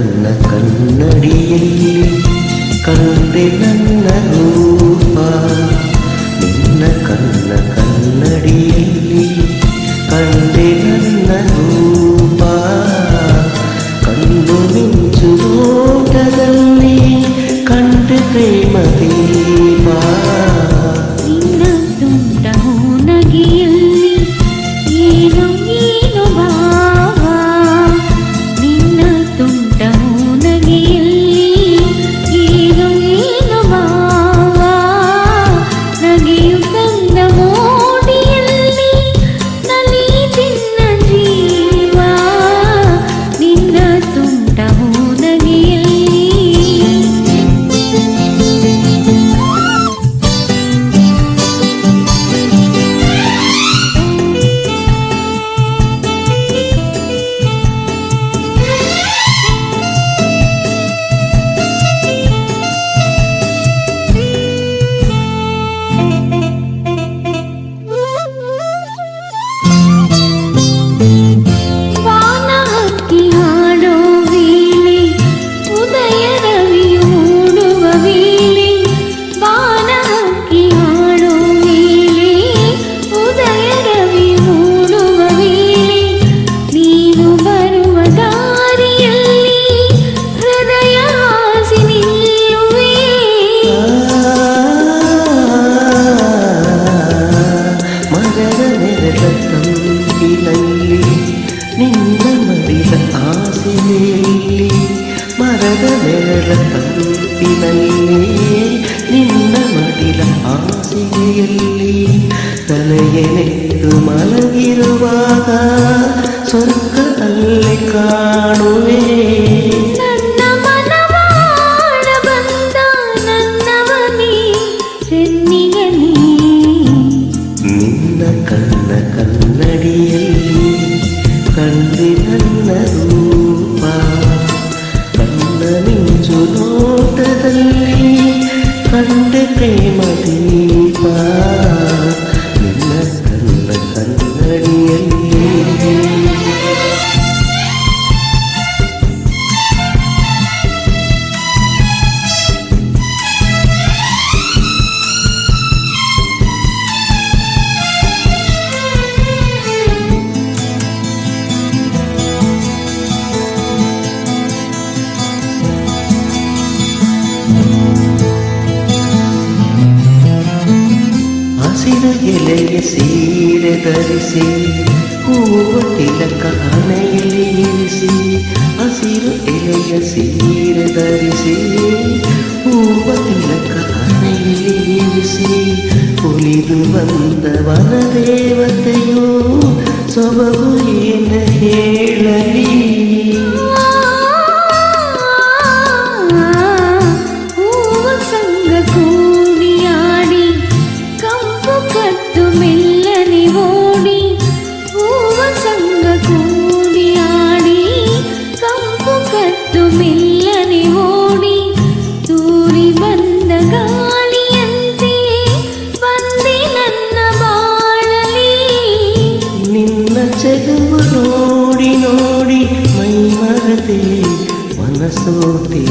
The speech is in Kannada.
ಕನ್ನ ಕನ್ನಡಿಯಲ್ಲಿ ಕಂಡೆ ನನ್ನ ರೂಪ. ನಿನ್ನ ಕನ್ನ ಕನ್ನಡಿಯಲ್ಲಿ ಕಂಡೆ ನನ್ನ ರೂಪ. ಕಂಡು ಮಿಂಚು ನೋಟದಲ್ಲಿ ಕಂಡೆ ಪ್ರೇಮ ದೀಪ. ನಿನ್ನ ತುಂಟ ನಗೆಯಲ್ಲಿ ಏನು ಏನು ಭಾವ. ನಿನ್ನ ತುಂಟ ನಗೆಯಲ್ಲಿ ಏನು ಏನು ಭಾವ. ನಗೆಯು ತಂದ ಮೋಡಿಯಲ್ಲಿ ನಲಿತಿನ್ನ ಜೀವ. ನಿನ್ನ ತುಂಟ ನಗೆಯಲ್ಲಿ ನಿನ್ನ ಮಡಿದ ಆಸೆಯಲ್ಲಿ ಮರದ ನೆರಳ ತಂಪಿನಲ್ಲಿ. ನಿನ್ನ ಮಡಿದ ಆಸೆಯಲ್ಲಿ ತಲೆಯೆನೆತ್ತು ಮಲಗಿರುವಾಗ ಸ್ವರ್ಗದಲ್ಲಿ ಕಾಣುವೆ. ನನ್ನ ಮನವಾಡ ಬಂದ ನನ್ನವನೇ ಚೆನ್ನಿಗನೇ. ನಿನ್ನ ಕನ್ನ ಕನ್ನಡಿಯಲ್ಲಿ ಕಂಡೆ ನನ್ನ ರೂಪ. ಕಣ್ಣ ಮಿಂಚು ನೋಟದಲ್ಲಿ ಕಂಡೆ ಪ್ರೇಮ ದೀಪ. ನಿನ್ನ ಕನ್ನ ಕನ್ನಡಿಯಲ್ಲಿ ಹಸಿರು ಎಲೆಯ ಸೀರೆ ಧರಿಸಿ ಹೂವ ತಿಲಕ ಹಣೆಯಲ್ಲಿ ಇರಿಸಿ. ಹಸಿರು ಎಲೆಯ ಸೀರೆ ಧರಿಸಿ ಹೂವ ತಿಲಕ ಹಣೆಯಲ್ಲಿ ಇರಿಸಿ. ಉಳಿದು ಬಂದ ವನ ದೇವತೆಯು ಸೊಬಗು ಏನು ಹೇಳಲಿ. ಹೂವ ಸಂಗ ಕೂಡಿಯಾಡಿ ಕಂಪು ಕಟ್ಟು ಮೆಲ್ಲನೆ ಓಡಿ. ಹೂವ ಸಂಗ ಕೂಡಿಯಾಡಿ ಕಂಪು ಕಟ್ಟು ಮೆಲ್ಲನೆ ಓಡಿ. ತೂರಿ ಬಂದ ಗಾಳಿಯಂತೆ ಬಂದೆ ನನ್ನ ಬಾಳಲಿ. ನಿನ್ನ ಚೆಲುವು ನೋಡಿ ನೋಡಿ ಮೈ ಮರೆತೆ ಮನಸೋತೆ.